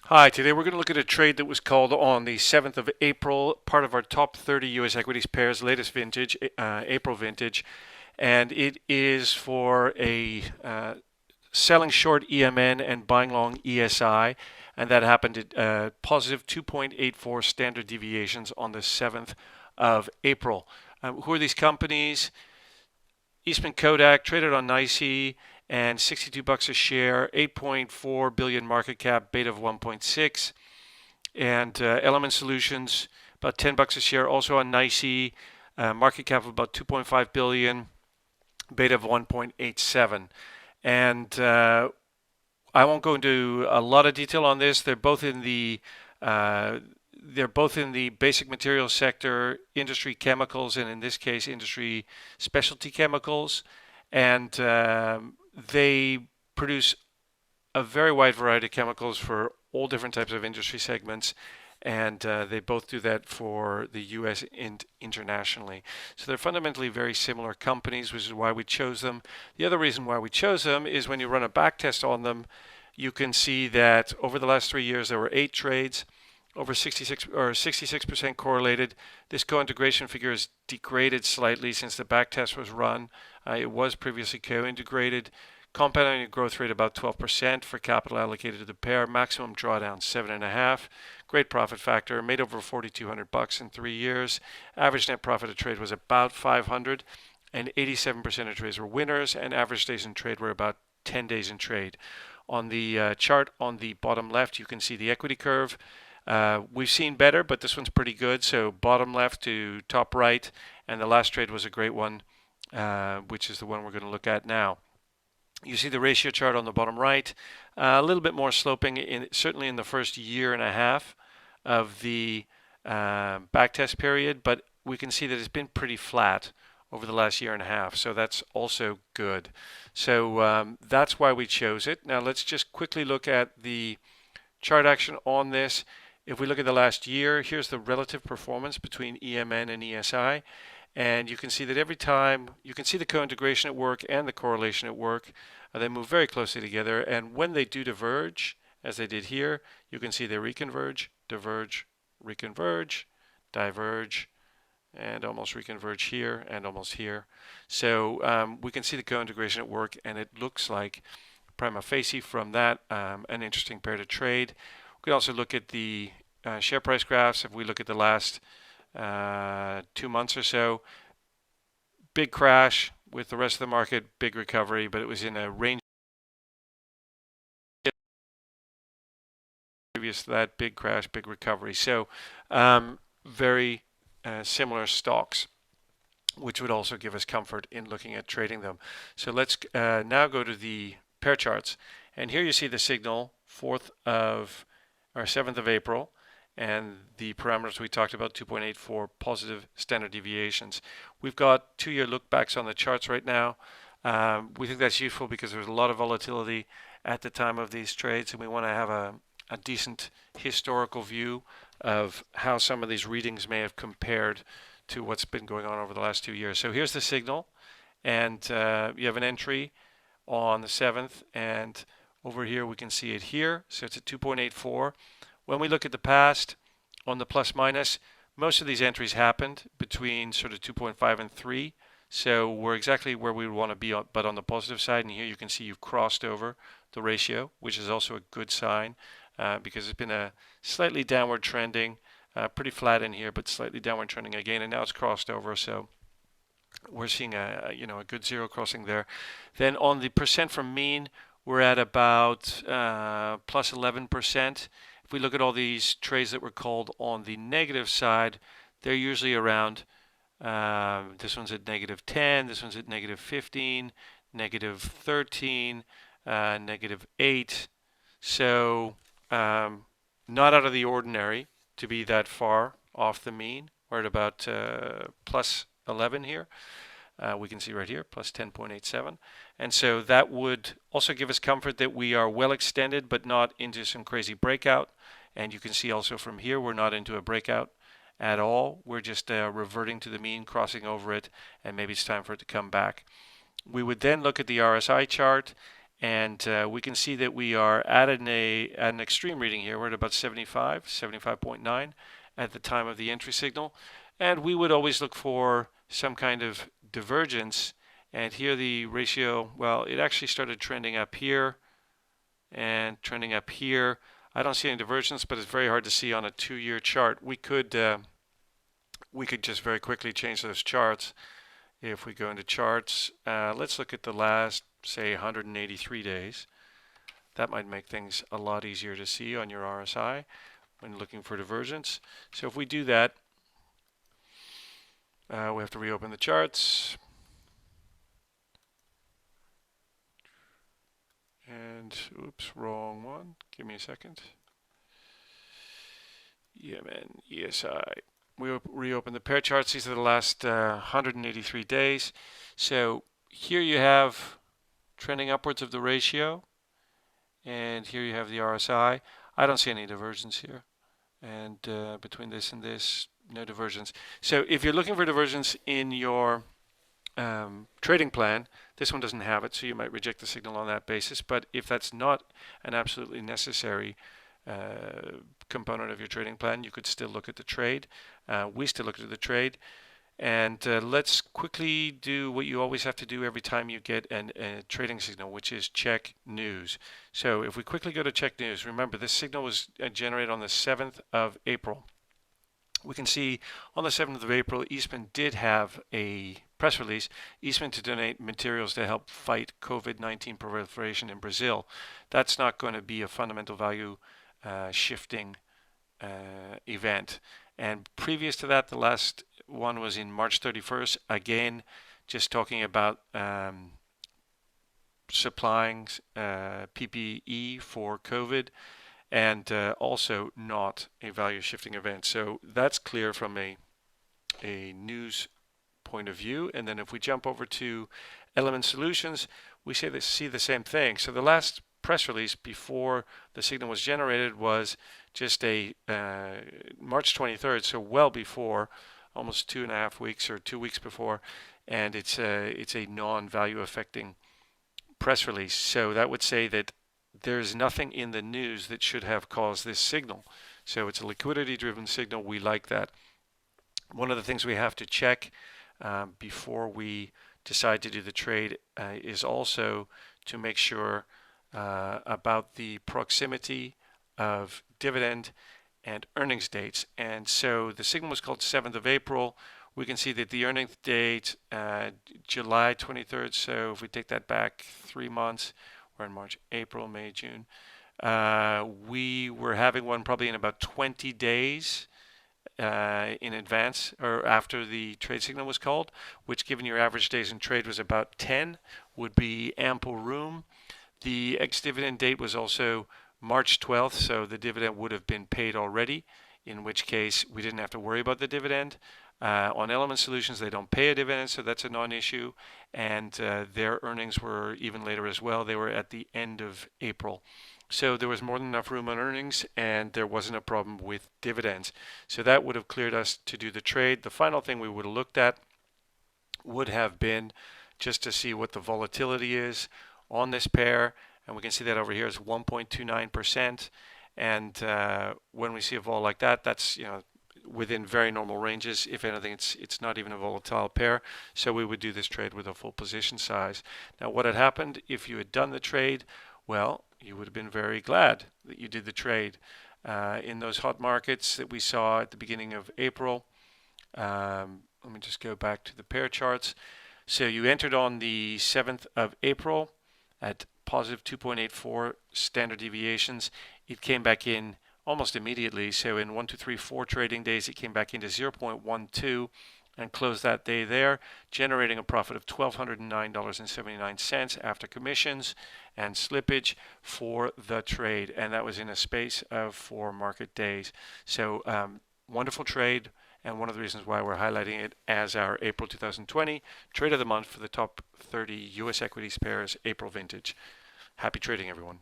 Hi, today we're going to look at a trade that was called on the 7th of April, part of our top 30 US equities pairs, latest vintage, April vintage. And it is for a selling short EMN and buying long ESI. And that happened at positive 2.84 standard deviations on the 7th of April. Who are these companies? Eastman Kodak traded on NYSE and $62 a share, 8.4 billion market cap, beta of 1.6. And Element Solutions, about $10 a share, also on NYSE, market cap of about 2.5 billion, beta of 1.87. And I won't go into a lot of detail on this. Uh, they're both in the basic materials sector, industry chemicals, and in this case, industry specialty chemicals. And they produce a very wide variety of chemicals for all different types of industry segments, and they both do that for the US and internationally. So they're fundamentally very similar companies, which is why we chose them. The other reason why we chose them is when you run a backtest on them, you can see that over the last 3 years there were 8 trades, over 66% correlated. This co-integration figure has degraded slightly since the backtest was run. It was previously co-integrated. Compound annual growth rate about 12% for capital allocated to the pair. Maximum drawdown 7.5. Great profit factor. Made over $4,200 in 3 years. Average net profit of trade was about 500, and 87% of trades were winners. And average days in trade were about 10 days in trade. On the chart on the bottom left, you can see the equity curve. We've seen better, but this one's pretty good. So bottom left to top right, and the last trade was a great one, which is the one we're going to look at now. You see the ratio chart on the bottom right, a little bit more sloping, certainly in the first year and a half of the backtest period, but we can see that it's been pretty flat over the last year and a half, so that's also good. So that's why we chose it. Now let's just quickly look at the chart action on this. If we look at the last year, here's the relative performance between EMN and ESI. And you can see that every time, you can see the co-integration at work and the correlation at work. They move very closely together. And when they do diverge, as they did here, you can see they reconverge, diverge, reconverge, diverge, and almost reconverge here and almost here. So we can see the co-integration at work, and it looks like prima facie from that an interesting pair to trade. We can also look at the share price graphs. If we look at the last 2 months or so, big crash with the rest of the market, big recovery, but it was in a range previous to that, big crash, big recovery. So very similar stocks, which would also give us comfort in looking at trading them. So let's now go to the pair charts. And here you see the signal 7th of April. And the parameters we talked about, 2.84 positive standard deviations. We've got 2-year look backs on the charts right now. We think that's useful because there's a lot of volatility at the time of these trades, and we want to have a decent historical view of how some of these readings may have compared to what's been going on over the last 2 years. So here's the signal, and you have an entry on the 7th, and over here we can see it here. So it's at 2.84. When we look at the past on the plus minus, most of these entries happened between sort of 2.5 and 3. So we're exactly where we want to be, but on the positive side. And here you can see you've crossed over the ratio, which is also a good sign because it's been a slightly downward trending, pretty flat in here, but slightly downward trending again. And now it's crossed over. So we're seeing a good zero crossing there. Then on the percent from mean, we're at about plus 11%. If we look at all these trades that were called on the negative side, they're usually around, this one's at negative 10, this one's at negative 15, negative 13, negative 8. So not out of the ordinary to be that far off the mean. We're at about plus 11 here. We can see right here, plus 10.87. And so that would also give us comfort that we are well extended, but not into some crazy breakout. And you can see also from here, we're not into a breakout at all. We're just reverting to the mean, crossing over it, and maybe it's time for it to come back. We would then look at the RSI chart, And we can see that we are at an extreme reading here. We're at about 75.9 at the time of the entry signal. And we would always look for some kind of divergence. And here the ratio, well, it actually started trending up here and trending up here. I don't see any divergence, but it's very hard to see on a 2-year chart. We could just very quickly change those charts. If we go into charts, let's look at the last, say, 183 days. That might make things a lot easier to see on your RSI when looking for divergence. So if we do that, we have to reopen the charts. And, oops, wrong one. Give me a second. ESM, ESI. We reopen the pair charts. These are the last 183 days. So here you have trending upwards of the ratio. And here you have the RSI. I don't see any divergence here. And between this and this, no divergence. So if you're looking for divergence in your trading plan, this one doesn't have it, so you might reject the signal on that basis. But if that's not an absolutely necessary component of your trading plan, you could still look at the trade. We still look at the trade. And let's quickly do what you always have to do every time you get a trading signal, which is check news. So if we quickly go to check news, remember this signal was generated on the 7th of April. We can see on the 7th of April, Eastman did have a press release, Eastman to donate materials to help fight COVID-19 proliferation in Brazil. That's not going to be a fundamental value shifting event. And previous to that, the last one was in March 31st, again, just talking about supplying PPE for COVID, and also not a value shifting event. So that's clear from a news point of view. And then if we jump over to Element Solutions, we see the same thing. So the last press release before the signal was generated was just a March 23rd, so well before, almost 2.5 weeks or 2 weeks before, and it's a non-value affecting press release. So that would say that there's nothing in the news that should have caused this signal. So it's a liquidity driven signal. We like that. One of the things we have to check before we decide to do the trade is also to make sure about the proximity of dividend and earnings dates. And so the signal was called 7th of April. We can see that the earnings date, July 23rd. So if we take that back 3 months, we're in March, April, May, June. We were having one probably in about 20 days in advance or after the trade signal was called, which given your average days in trade was about 10, would be ample room. The ex-dividend date was also March 12th, so the dividend would have been paid already, in which case we didn't have to worry about the dividend. On Element Solutions, they don't pay a dividend, so that's a non-issue, and their earnings were even later as well. They were at the end of April. So there was more than enough room on earnings, and there wasn't a problem with dividends. So that would have cleared us to do the trade. The final thing we would have looked at would have been just to see what the volatility is on this pair, and we can see that over here is 1.29%. And when we see a vol like that, that's within very normal ranges. If anything, it's not even a volatile pair. So we would do this trade with a full position size. Now, what had happened if you had done the trade? Well, you would have been very glad that you did the trade in those hot markets that we saw at the beginning of April. Let me just go back to the pair charts. So you entered on the 7th of April at positive 2.84 standard deviations. It came back in almost immediately. So in 1, 2, 3, 4 trading days, it came back into 0.12 and closed that day there, generating a profit of $1,209.79 after commissions and slippage for the trade. And that was in a space of 4 market days. So wonderful trade, and one of the reasons why we're highlighting it as our April 2020 trade of the month for the top 30 US equities pairs April vintage. Happy trading, everyone.